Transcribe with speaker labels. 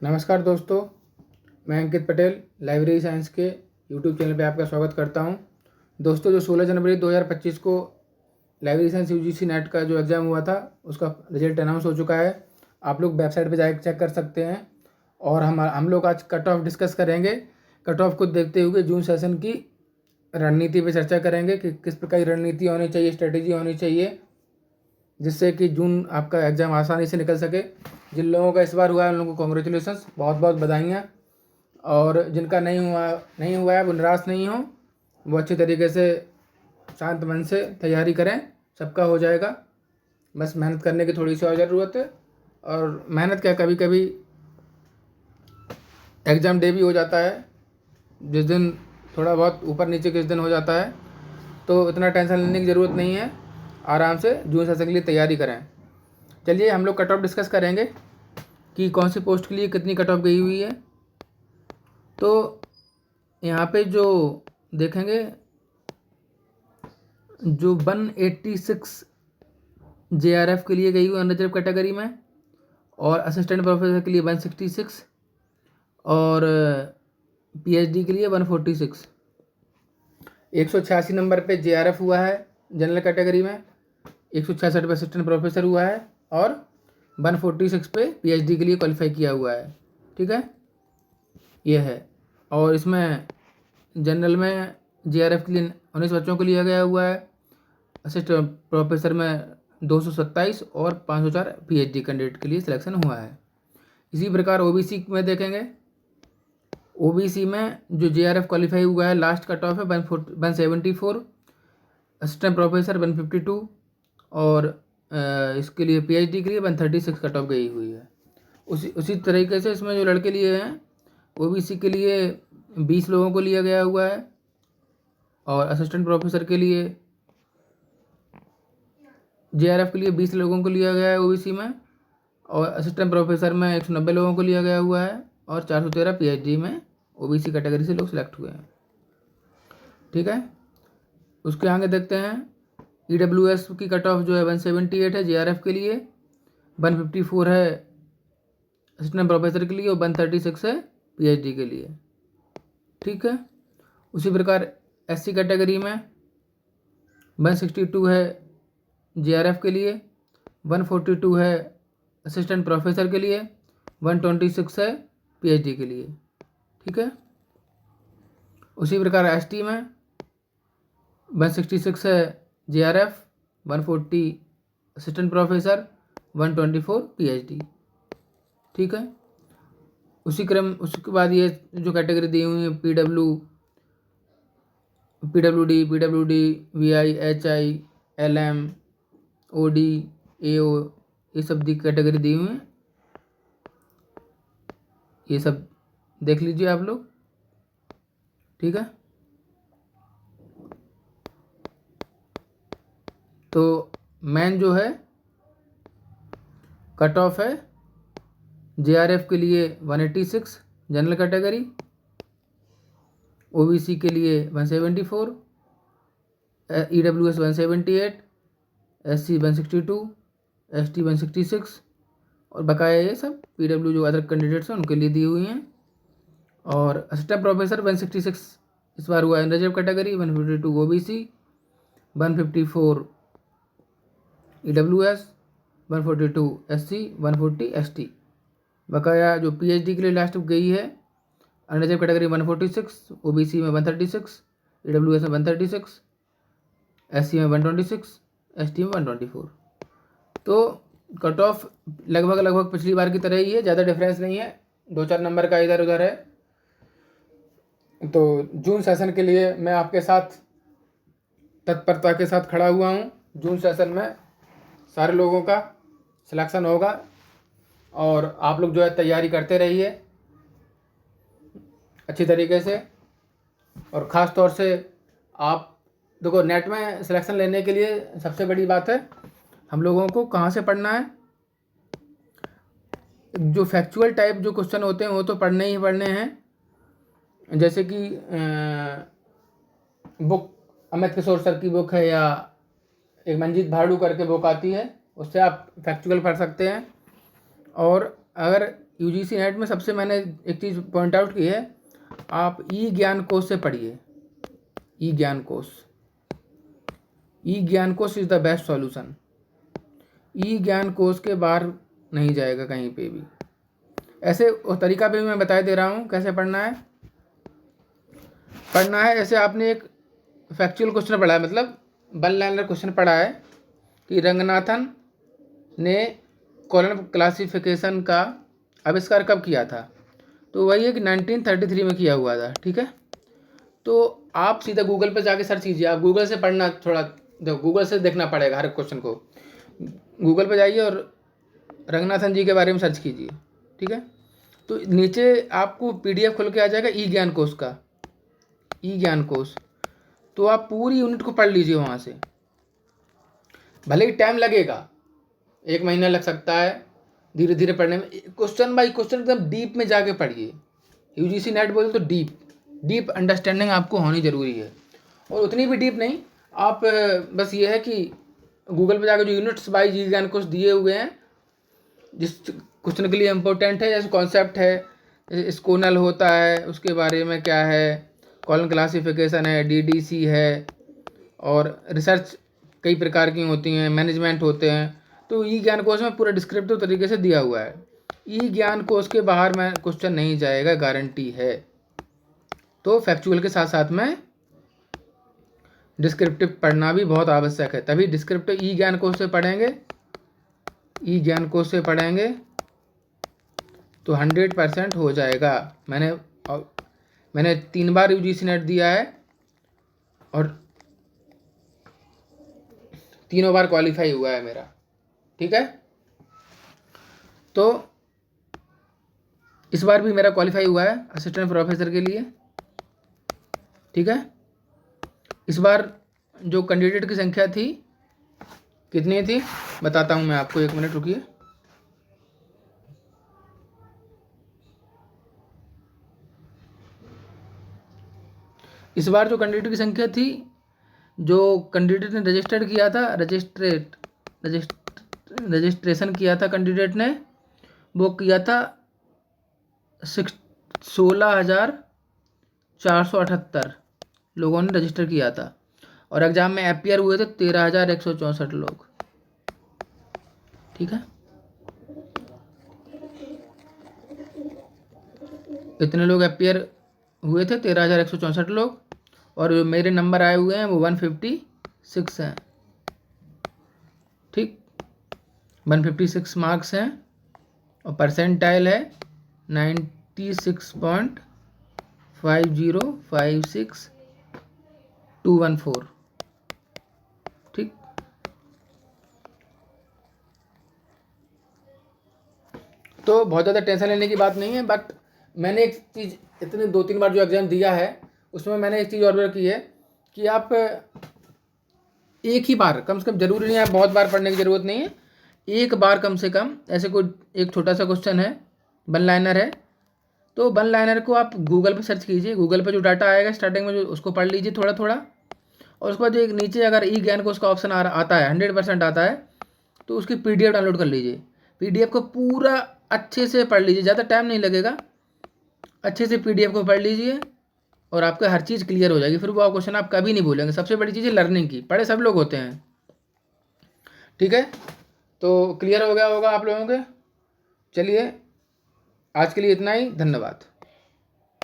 Speaker 1: नमस्कार दोस्तों, मैं अंकित पटेल लाइब्रेरी साइंस के यूट्यूब चैनल पे आपका स्वागत करता हूं। दोस्तों, जो 16 जनवरी 2025 को लाइब्रेरी साइंस यूजीसी नेट का जो एग्ज़ाम हुआ था उसका रिजल्ट अनाउंस हो चुका है। आप लोग वेबसाइट पे जाकर चेक कर सकते हैं। और हम लोग आज कट ऑफ डिस्कस करेंगे। कट ऑफ को देखते हुए जून सेशन की रणनीति पर चर्चा करेंगे कि किस प्रकार की रणनीति होनी चाहिए, स्ट्रेटेजी होनी चाहिए, जिससे कि जून आपका एग्ज़ाम आसानी से निकल सके। जिन लोगों का इस बार हुआ है उन लोगों को कॉन्ग्रेचुलेसन्स, बहुत बहुत बधाइयाँ। और जिनका नहीं हुआ है वो निराश नहीं हो, वो अच्छे तरीके से शांत मन से तैयारी करें, सबका हो जाएगा। बस मेहनत करने की थोड़ी सी और ज़रूरत है। और मेहनत क्या, कभी कभी एग्ज़ाम डे भी हो जाता है, जिस दिन थोड़ा बहुत ऊपर नीचे किस दिन हो जाता है, तो इतना टेंशन लेने की ज़रूरत नहीं है। आराम से जून सेशन के लिए तैयारी करें। चलिए हम लोग कट ऑफ डिस्कस करेंगे कि कौन सी पोस्ट के लिए कितनी कट ऑफ गई हुई है। तो यहाँ पे जो देखेंगे, जो 186 JRF के लिए गई हुई अनरिजर्व कैटेगरी में, और असिस्टेंट प्रोफेसर के लिए 166, और PhD के लिए 146। 186 नंबर पे JRF हुआ है जनरल कैटेगरी में, 166 पे असिस्टेंट प्रोफेसर हुआ है, और 146 पे PhD के लिए क्वालिफाई किया हुआ है। ठीक है, ये है। और इसमें जनरल में JRF के लिए 19 बच्चों को लिया गया हुआ है, असिस्टेंट प्रोफेसर में 227 और 504 PhD कैंडिडेट के लिए सिलेक्शन हुआ है। इसी प्रकार OBC में देखेंगे, OBC में जो JRF क्वालिफाई हुआ है लास्ट कट ऑफ है 174, असिस्टेंट प्रोफेसर 152, और इसके लिए PhD के लिए 136 कट ऑफ गई हुई है। उसी तरीके से इसमें जो लड़के लिए हैं, OBC के लिए 20 लोगों को लिया गया हुआ है, और असिस्टेंट प्रोफेसर के लिए JRF के लिए 20 लोगों को लिया गया है OBC में, और असिस्टेंट प्रोफेसर में 190 लोगों को लिया गया हुआ है, और 413 PhD में OBC कैटेगरी से लोग सिलेक्ट हुए हैं। ठीक है, उसके आगे देखते हैं EWS की कट ऑफ जो है 178 है JRF के लिए, 154 है असिस्टेंट प्रोफेसर के लिए, और 136 है PhD के लिए। ठीक है, उसी प्रकार SC कैटेगरी में 162 है JRF के लिए, 142 है असिस्टेंट प्रोफेसर के लिए, 126 है PhD के लिए। ठीक है, उसी प्रकार ST में 166 है JRF, 140 असिस्टेंट प्रोफेसर, 124 PhD। ठीक है, उसके बाद ये जो कैटेगरी दी हुई है PWD, VI, HI, LM, OD, AO, ये सब कैटेगरी दी हुई हैं। ये सब देख लीजिए आप लोग। ठीक है, तो मेन जो है कट ऑफ है JRF के लिए 186 जनरल कैटेगरी, OBC के लिए 174, EWS 178, SC 162, ST 166, और बकाया ये सब PW जो अदर कैंडिडेट्स हैं उनके लिए दी हुई हैं। और असिस्टेंट प्रोफेसर 166 इस बार हुआ है reserve category, 152 OBC, 154 EWS, 142 SC, 140 ST। बकाया जो PhD के लिए लास्ट गई है अनरिजर्व कैटेगरी 146, OBC में 136, EWS में 136, SC में 126, ST में 124। तो कट ऑफ लगभग पिछली बार की तरह ही है, ज़्यादा डिफरेंस नहीं है, 2-4 नंबर का इधर उधर है। तो जून सेशन के लिए मैं आपके साथ तत्परता के साथ खड़ा हुआ हूँ। जून सेशन में सारे लोगों का सिलेक्शन होगा, और आप लोग जो है तैयारी करते रहिए अच्छी तरीके से। और ख़ास तौर से आप देखो, नेट में सिलेक्शन लेने के लिए सबसे बड़ी बात है हम लोगों को कहाँ से पढ़ना है। जो फैक्चुअल टाइप जो क्वेश्चन होते हैं वो तो पढ़ने ही पढ़ने हैं, जैसे कि बुक अमित किशोर सर की बुक है, या एक मंजीत भाड़ू करके बुक आती है, उससे आप फैक्चुअल पढ़ सकते हैं। और अगर यूजीसी नेट में सबसे मैंने एक चीज़ पॉइंट आउट की है, आप ई ज्ञान कोश से पढ़िए। ई ज्ञान कोश, ई ज्ञान कोश इज़ द बेस्ट सॉल्यूशन। ई ज्ञान कोश के बाहर नहीं जाएगा कहीं पे भी। ऐसे उस तरीका भी मैं बता दे रहा हूँ कैसे पढ़ना है। जैसे आपने एक फैक्चुअल क्वेश्चन पढ़ा है, मतलब वन लाइनर क्वेश्चन पढ़ा है कि रंगनाथन ने कॉलम क्लासिफिकेशन का आविष्कार कब किया था, तो वही है कि 1933 में किया हुआ था। ठीक है, तो आप सीधा गूगल पे जाके सर्च कीजिए। आप गूगल से पढ़ना, थोड़ा देखो गूगल से देखना पड़ेगा हर क्वेश्चन को। गूगल पे जाइए और रंगनाथन जी के बारे में सर्च कीजिए। ठीक है, तो नीचे आपको PDF खुल के आ जाएगा ई ज्ञान कोश का, ई ज्ञान कोश। तो आप पूरी यूनिट को पढ़ लीजिए वहाँ से। भले ही टाइम लगेगा, 1 महीना लग सकता है धीरे धीरे पढ़ने में। क्वेश्चन बाई क्वेश्चन एकदम डीप में जाके पढ़िए। यूजीसी नेट बोले तो डीप अंडरस्टैंडिंग आपको होनी ज़रूरी है। और उतनी भी डीप नहीं, आप बस ये है कि गूगल पे जाकर जो यूनिट्स बाई जी ज्ञान कोश दिए हुए हैं, जिस क्वेश्चन के लिए इम्पोर्टेंट है, जैसे कॉन्सेप्ट है, स्कोनल होता है उसके बारे में क्या है, कॉलम क्लासिफिकेशन है, DDC है, और रिसर्च कई प्रकार की होती हैं, मैनेजमेंट होते हैं। तो ई ज्ञान कोश में पूरा डिस्क्रिप्टिव तरीके से दिया हुआ है। ई ज्ञान कोश के बाहर में क्वेश्चन नहीं जाएगा, गारंटी है। तो फैक्चुअल के साथ साथ में डिस्क्रिप्टिव पढ़ना भी बहुत आवश्यक है। तभी डिस्क्रिप्टिव ई ज्ञान कोश से पढ़ेंगे, ई ज्ञान कोश से पढ़ेंगे तो 100% हो जाएगा। मैंने 3 बार यूजीसी नेट दिया है और तीनों बार क्वालिफाई हुआ है मेरा। ठीक है, तो इस बार भी मेरा क्वालिफाई हुआ है असिस्टेंट प्रोफेसर के लिए। ठीक है, इस बार जो कैंडिडेट की संख्या थी कितनी थी बताता हूँ मैं आपको, 1 मिनट रुकिए। इस बार जो कैंडिडेट की संख्या थी, जो कैंडिडेट ने रजिस्टर्ड किया था, रजिस्ट्रेशन किया था कैंडिडेट ने, वो किया था 16,478 लोगों ने रजिस्टर किया था। और एग्ज़ाम में अपीयर हुए थे 13,164 लोग। ठीक है, इतने लोग अपीयर हुए थे, 13,164 लोग। और जो मेरे नंबर आए हुए हैं वो 156 हैं। ठीक, 156 मार्क्स हैं और परसेंटाइल है 96.5056214। ठीक, तो बहुत ज़्यादा टेंशन लेने की बात नहीं है। बट मैंने एक चीज़, इतने 2-3 बार जो एग्ज़ाम दिया है उसमें मैंने एक चीज़ और की है कि आप एक ही बार, कम से कम, ज़रूरी नहीं है बहुत बार पढ़ने की ज़रूरत नहीं है, एक बार कम से कम, ऐसे कोई एक छोटा सा क्वेश्चन है, वन लाइनर है, तो वन लाइनर को आप गूगल पे सर्च कीजिए। गूगल पे जो डाटा आएगा स्टार्टिंग में, जो उसको पढ़ लीजिए थोड़ा थोड़ा। और उसके बाद जो एक नीचे अगर ई ज्ञान कोश का ऑप्शन आता है, 100% आता है, तो उसकी PDF डाउनलोड कर लीजिए। PDF को पूरा अच्छे से पढ़ लीजिए, ज़्यादा टाइम नहीं लगेगा। अच्छे से PDF को पढ़ लीजिए और आपका हर चीज़ क्लियर हो जाएगी। फिर वो क्वेश्चन आप कभी नहीं भूलेंगे। सबसे बड़ी चीज़ है लर्निंग की, पढ़े सब लोग होते हैं। ठीक है, तो क्लियर हो गया होगा आप लोगों के। चलिए, आज के लिए इतना ही, धन्यवाद।